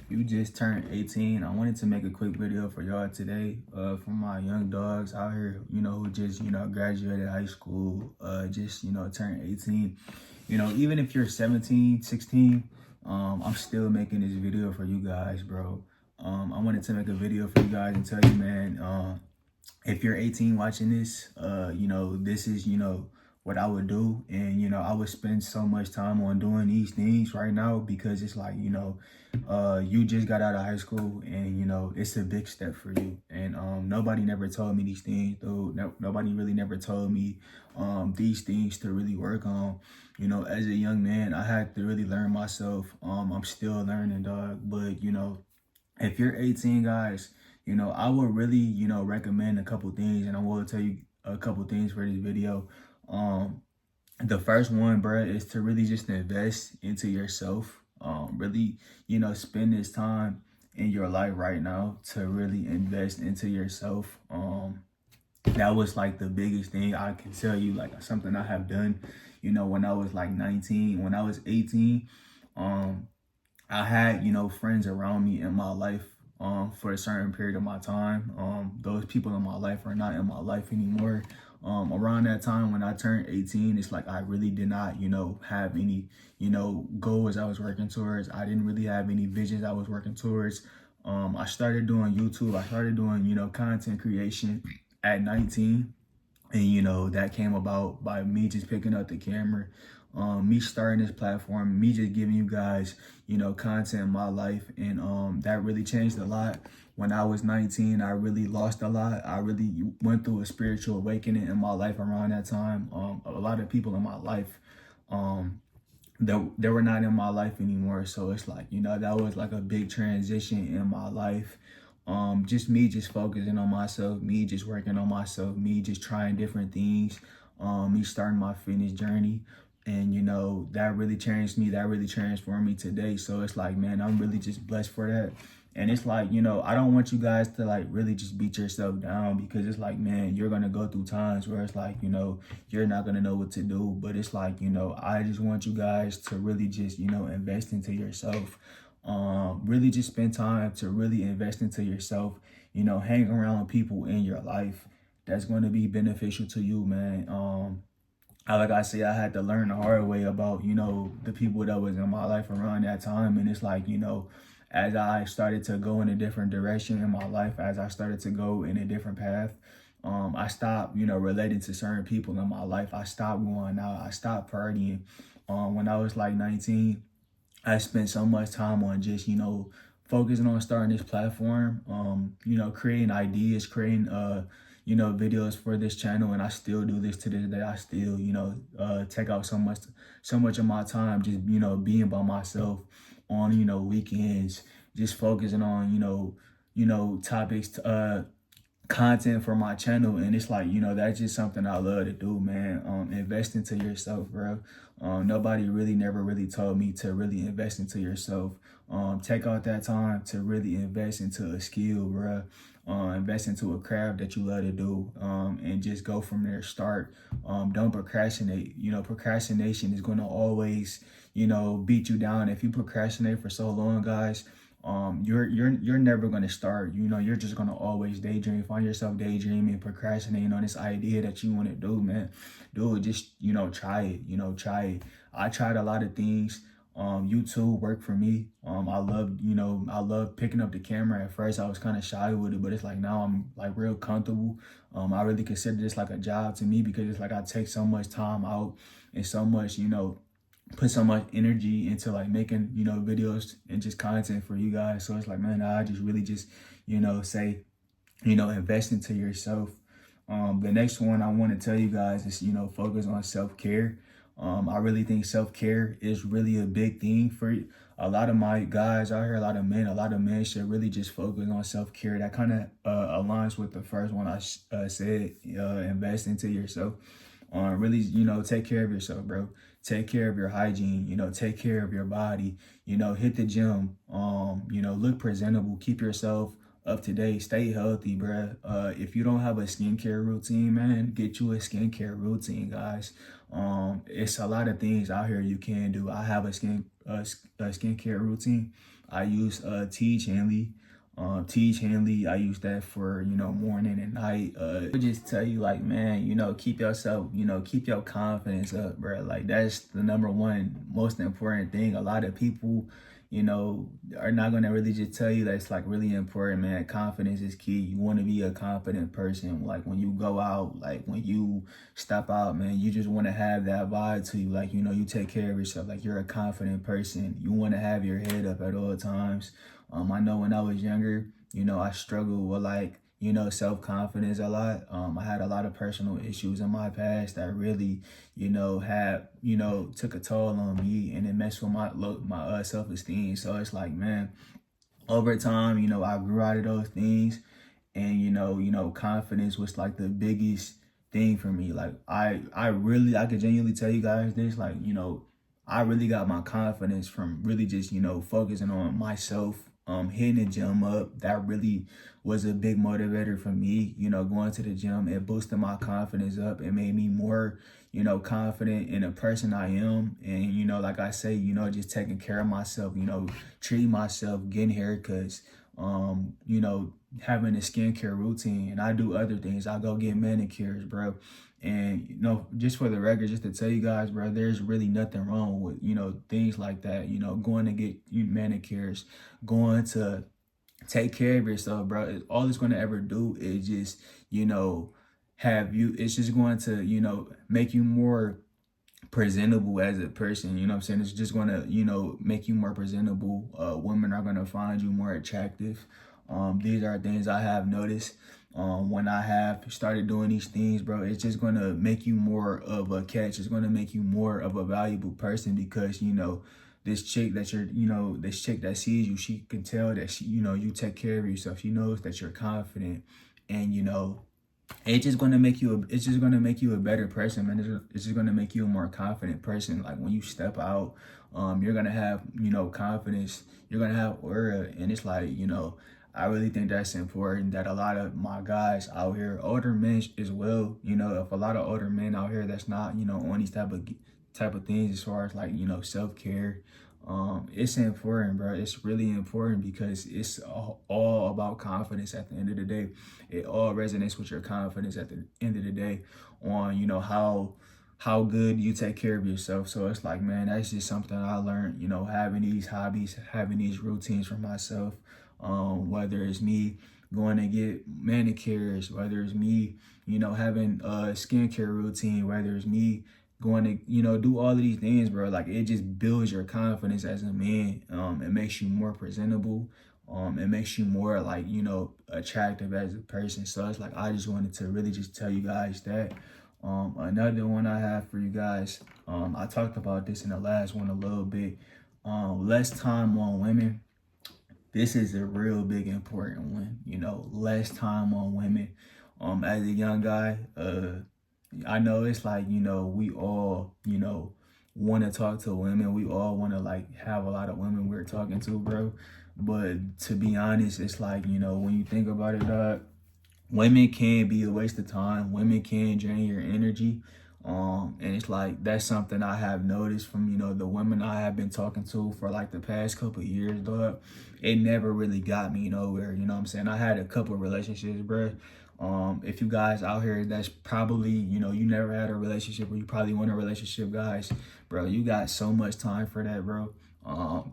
You just turned 18. I wanted to make a quick video for y'all today for my young dogs out here, who just, graduated high school, just, turned 18. Even if you're 17, 16, I'm still making this video for you guys, bro. I wanted to make a video for you guys and tell you, man, if you're 18 watching this, this is, what I would do. And, I would spend so much time on doing these things right now because it's like, you just got out of high school and, it's a big step for you. And nobody never told me these things, though. Nobody really never told me these things to really work on. As a young man, I had to really learn myself. I'm still learning, dog. But, if you're 18, guys, I would really, recommend a couple things, and I will tell you a couple things for this video. The first one, bruh, is to really just invest into yourself. Really, spend this time in your life right now to really invest into yourself. That was like the biggest thing I can tell you, like something I have done, when I was like 19, when I was 18. I had, friends around me in my life for a certain period of my time. Those people in my life are not in my life anymore. Around that time when I turned 18, it's like I really did not, have any, goals I was working towards. I didn't really have any visions I was working towards. I started doing YouTube. I started doing, content creation at 19. And, that came about by me just picking up the camera, me starting this platform, me just giving you guys, content in my life. And that really changed a lot. When I was 19, I really lost a lot. I really went through a spiritual awakening in my life around that time. A lot of people in my life, they were not in my life anymore. So it's like, that was like a big transition in my life. Just me just focusing on myself, me just working on myself, me just trying different things, me starting my fitness journey. And, that really changed me. That really transformed me today. So it's like, man, I'm really just blessed for that. And it's like, I don't want you guys to like really just beat yourself down, because it's like, man, you're going to go through times where it's like, you're not going to know what to do. But it's like, I just want you guys to really just, invest into yourself. Really just spend time to really invest into yourself, hang around with people in your life that's going to be beneficial to you, man. Like I say, I had to learn the hard way about, the people that was in my life around that time. And it's like, as I started to go in a different direction in my life, as I started to go in a different path, I stopped, relating to certain people in my life. I stopped going out. I stopped partying. When I was like 19, I spent so much time on just, focusing on starting this platform, creating ideas, creating, videos for this channel. And I still do this to this day. I still, take out so much of my time just, being by myself on, weekends, just focusing on, topics, content for my channel. And it's like, that's just something I love to do, man. Invest into yourself, bro. Nobody really never really told me to really invest into yourself. Take out that time to really invest into a skill, bro. Invest into a craft that you love to do, and just go from there. Start. Don't procrastinate. Procrastination is going to always, beat you down. If you procrastinate for so long, guys, you're never going to start. You're just going to always daydream, find yourself daydreaming, procrastinating on this idea that you want to do, man. Dude, just, try it, try it. I tried a lot of things. YouTube worked for me. I love picking up the camera. At first I was kind of shy with it, but it's like now I'm like real comfortable. I really consider this like a job to me, because it's like I take so much time out and so much, put so much energy into like making, videos and just content for you guys. So it's like, man, I just really just, say, invest into yourself. The next one I want to tell you guys is, focus on self-care. I really think self-care is really a big thing for a lot of my guys out here. A lot of men should really just focus on self-care. That kind of aligns with the first one I said, invest into yourself. Really, take care of yourself, bro. Take care of your hygiene, take care of your body, hit the gym, look presentable, keep yourself up to date, stay healthy, bruh. If you don't have a skincare routine, man, get you a skincare routine, guys. It's a lot of things out here you can do. I have a skincare routine. I use Teach Hanley. Teach Hanley, I use that for, morning and night. I would just tell you, like, man, keep yourself, keep your confidence up, bro. Like, that's the number one most important thing. A lot of people, are not gonna really just tell you that's like really important, man. Confidence is key. You want to be a confident person. Like when you go out, like when you step out, man, you just want to have that vibe to you. Like, you take care of yourself. Like you're a confident person. You want to have your head up at all times. I know when I was younger, I struggled with like, self-confidence a lot. I had a lot of personal issues in my past that really, had, took a toll on me, and it messed with my self-esteem. So it's like, man, over time, I grew out of those things, and confidence was like the biggest thing for me. Like I could genuinely tell you guys this, like, I really got my confidence from really just, focusing on myself, hitting the gym up. That really was a big motivator for me, going to the gym. It boosted my confidence up. It made me more, confident in the person I am. And, like I say, just taking care of myself, treating myself, getting haircuts, having a skincare routine. And I do other things. I go get manicures, bro. And, just for the record, just to tell you guys, bro, there's really nothing wrong with, things like that, going to get manicures, going to take care of yourself, bro. All it's going to ever do is just, it's just going to, make you more presentable as a person. You know what I'm saying? It's just going to, make you more presentable. Women are going to find you more attractive. These are things I have noticed. When I have started doing these things, bro, it's just going to make you more of a catch. It's going to make you more of a valuable person because, this chick this chick that sees you, she can tell that you take care of yourself. She knows that you're confident, and it's just gonna make you a better person, man. It's just gonna make you a more confident person. Like when you step out, you're gonna have confidence. You're gonna have aura, and it's like I really think that's important. That a lot of my guys out here, older men as well, if a lot of older men out here that's not on these type of things as far as like self-care, it's important, bro. It's really important because it's all about confidence at the end of the day. It all resonates with your confidence at the end of the day on how good you take care of yourself. So it's like, man, that's just something I learned, having these hobbies, having these routines for myself. Whether it's me going to get manicures, whether it's me, having a skincare routine, whether it's me going to, do all of these things, bro. Like it just builds your confidence as a man. It makes you more presentable. It makes you more like, attractive as a person. So it's like, I just wanted to really just tell you guys that. Another one I have for you guys, I talked about this in the last one a little bit. Less time on women. This is a real big important one, less time on women. As a young guy, I know it's like, we all, want to talk to women. We all want to like have a lot of women we're talking to, bro. But to be honest, it's like, when you think about it, women can be a waste of time. Women can drain your energy. And it's like, that's something I have noticed from, the women I have been talking to for like the past couple of years, dog. It never really got me nowhere, you know what I'm saying? I had a couple of relationships, bro. If you guys out here that's probably, you never had a relationship or you probably want a relationship, guys, bro, you got so much time for that, bro.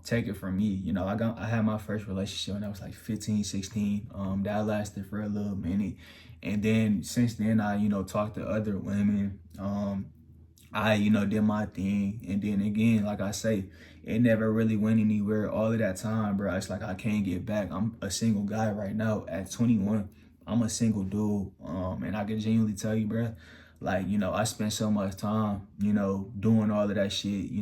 Take it from me. I had my first relationship when I was like 15, 16. That lasted for a little minute. And then since then I, talked to other women. I, did my thing. And then again, like I say, it never really went anywhere all of that time, bro. It's like I can't get back. I'm a single guy right now at 21. I'm a single dude. And I can genuinely tell you, bro, like, I spent so much time, doing all of that shit,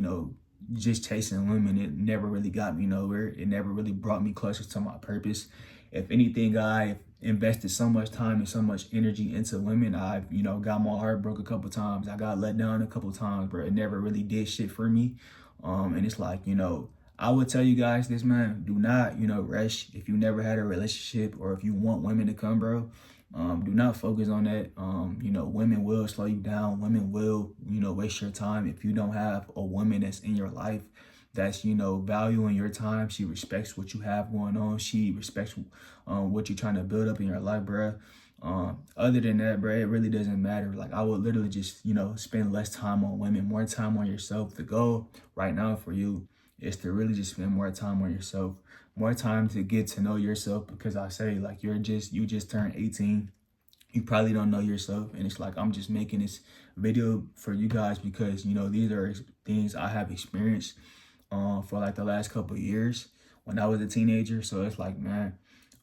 just chasing women. It never really got me nowhere. It never really brought me closer to my purpose. If anything, I invested so much time and so much energy into women. I've, got my heart broke a couple times. I got let down a couple times, bro. It never really did shit for me. And it's like, I would tell you guys this, man. Do not, rush. If you never had a relationship or if you want women to come, bro, do not focus on that. Women will slow you down. Women will, waste your time if you don't have a woman that's in your life that's, you know, valuing your time. She respects what you have going on. She respects what you're trying to build up in your life, bro. Other than that, bro, it really doesn't matter. Like, I would literally just, you know, spend less time on women, more time on yourself. The goal right now for you is to really just spend more time on yourself, more time to get to know yourself. Because I say, like, you just turned 18. You probably don't know yourself, and it's like, I'm just making this video for you guys because, you know, these are things I have experienced for like the last couple of years when I was a teenager. So it's like, man,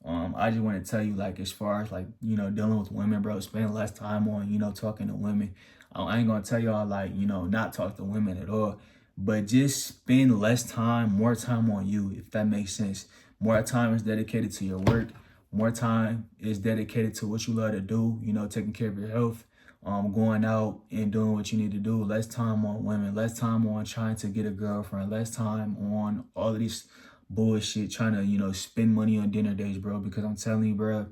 I just want to tell you, like, as far as, like, you know, dealing with women, bro, spend less time on, you know, talking to women. I ain't gonna tell y'all, like, you know, not talk to women at all, but just spend less time, more time on you, if that makes sense. More time is dedicated to your work. More time is dedicated to what you love to do, you know, taking care of your health, going out and doing what you need to do. Less time on women, less time on trying to get a girlfriend, less time on all of these bullshit, trying to, you know, spend money on dinner dates, bro. Because I'm telling you, bro,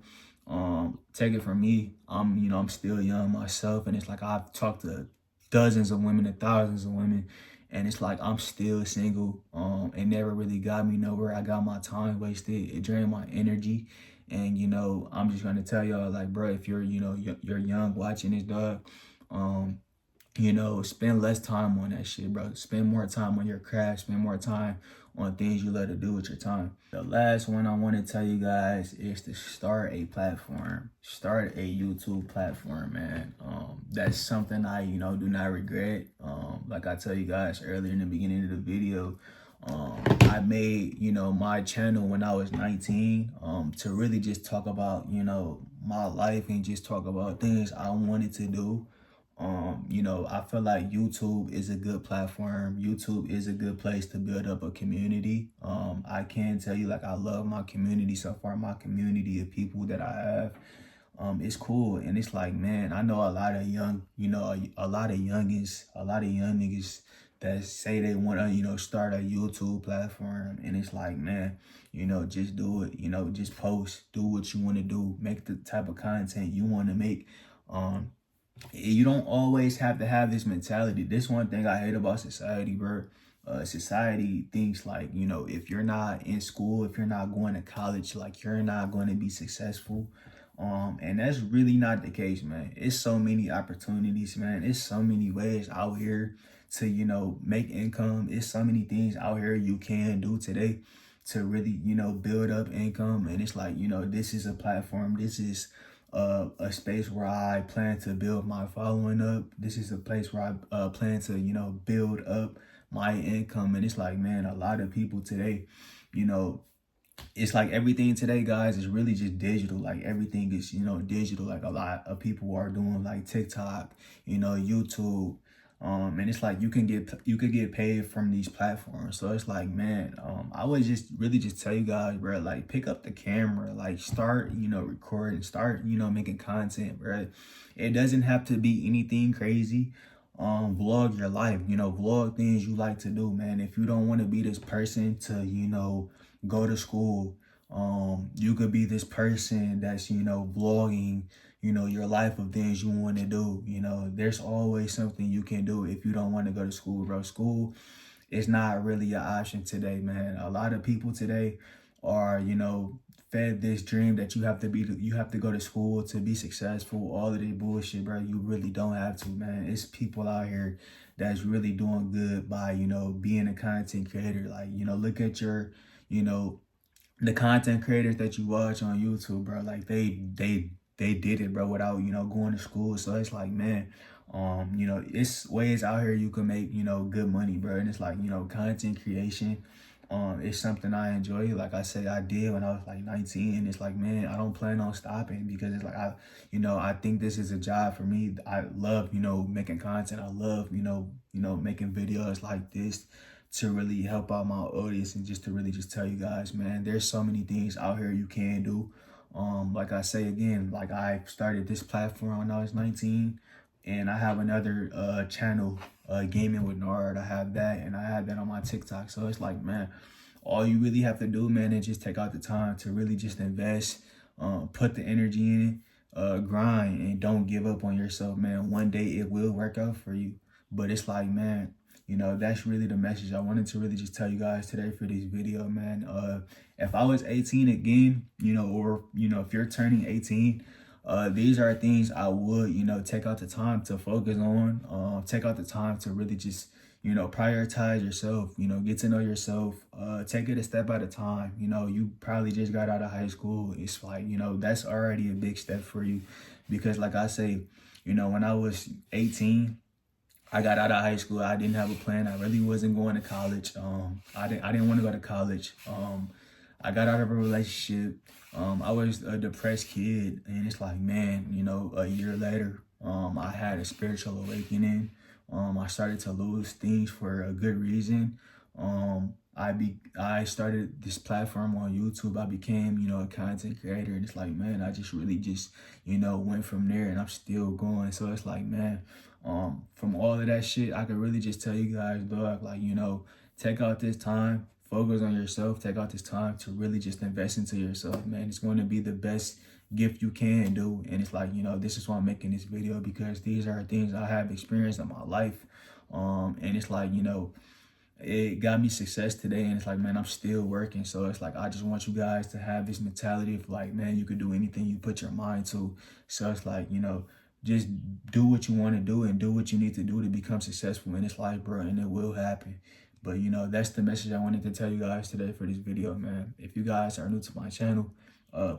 take it from me, I'm still young myself, and it's like, I've talked to dozens of women and thousands of women, and it's like, I'm still single. It never really got me nowhere. I got my time wasted. It drained my energy. And, you know, I'm just gonna tell y'all, like, bro, if you're, you know, you're young watching this, dog, you know, spend less time on that shit, bro. Spend more time on your craft. Spend more time on things you love to do with your time. The last one I want to tell you guys is to start a platform. Start a YouTube platform, man. That's something I, you know, do not regret. Like I tell you guys earlier in the beginning of the video, I made, you know, my channel when I was 19, to really just talk about, you know, my life and just talk about things I wanted to do. You know, I feel like YouTube is a good platform. YouTube is a good place to build up a community. I can tell you, like, I love my community so far. My community of people that I have, it's cool. And it's like, man, I know a lot of young, you know, a lot of youngins, a lot of young niggas that say they want to, you know, start a YouTube platform. And it's like, man, you know, just do it. You know, just post, do what you want to do, make the type of content you want to make. You don't always have to have this mentality. This one thing I hate about society, bro. Society thinks, like, you know, if you're not in school, if you're not going to college, like, you're not going to be successful. And that's really not the case, man. It's so many opportunities, man. It's so many ways out here to, you know, make income. It's so many things out here you can do today to really, you know, build up income. And it's like, you know, this is a platform. This is a space where I plan to build my following up. This is a place where I plan to, you know, build up my income. And it's like, man, a lot of people today, you know, it's like everything today, guys, is really just digital. Like, everything is, you know, digital. Like, a lot of people are doing, like, TikTok, you know, YouTube. And it's like, you can get paid from these platforms. So it's like, man, I would just really just tell you guys, bro, like, pick up the camera, like, start, you know, recording, start, you know, making content, bro. It doesn't have to be anything crazy. Vlog your life, you know, vlog things you like to do, man. If you don't want to be this person to, you know, go to school, you could be this person that's, you know, vlogging, you know, your life of things you want to do. You know, there's always something you can do if you don't want to go to school, bro. School is not really an option today, man. A lot of people today are, you know, fed this dream that you have to go to school to be successful. All of this bullshit, bro. You really don't have to, man. It's people out here that's really doing good by, you know, being a content creator. Like, you know, look at your, you know, the content creators that you watch on YouTube, bro. Like, they did it, bro, without, you know, going to school. So it's like, man, you know, it's ways out here you can make, you know, good money, bro. And it's like, you know, content creation, it's something I enjoy. Like I said, I did when I was like 19. It's like, man, I don't plan on stopping, because it's like, I think this is a job for me. I love, you know, making content. I love, you know, making videos like this to really help out my audience, and just to really just tell you guys, man, there's so many things out here you can do. Like I say again, like, I started this platform when I was 19, and I have another channel, Gaming with Nard. I have that, and I have that on my TikTok. So it's like, man, all you really have to do, man, is just take out the time to really just invest, put the energy in it, grind, and don't give up on yourself, man. One day it will work out for you. But it's like, man, you know, that's really the message I wanted to really just tell you guys today for this video, man. If I was 18 again, you know, or, you know, if you're turning 18, these are things I would, you know, take out the time to focus on, take out the time to really just, you know, prioritize yourself, you know, get to know yourself, take it a step at a time. You know, you probably just got out of high school. It's like, you know, that's already a big step for you because like I say, you know, when I was 18, I got out of high school. I didn't have a plan. I really wasn't going to college. I didn't want to go to college. I got out of a relationship. I was a depressed kid, and it's like, man, you know, a year later, I had a spiritual awakening. I started to lose things for a good reason. I started this platform on YouTube. I became, you know, a content creator, and it's like, man, I just really just, you know, went from there, and I'm still going. So it's like, man, from all of that shit, I could really just tell you guys, dog, like, you know, take out this time, focus on yourself, take out this time to really just invest into yourself, man. It's going to be the best gift you can do. And it's like, you know, this is why I'm making this video, because these are things I have experienced in my life. And it's like, you know, it got me success today, and it's like, man, I'm still working. So it's like, I just want you guys to have this mentality of like, man, you could do anything you put your mind to. So it's like, you know, just do what you want to do and do what you need to do to become successful in this life, bro, and it will happen. But, you know, that's the message I wanted to tell you guys today for this video, man. If you guys are new to my channel,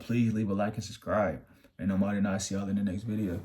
please leave a like and subscribe. And I'm out, and I'll see y'all in the next video.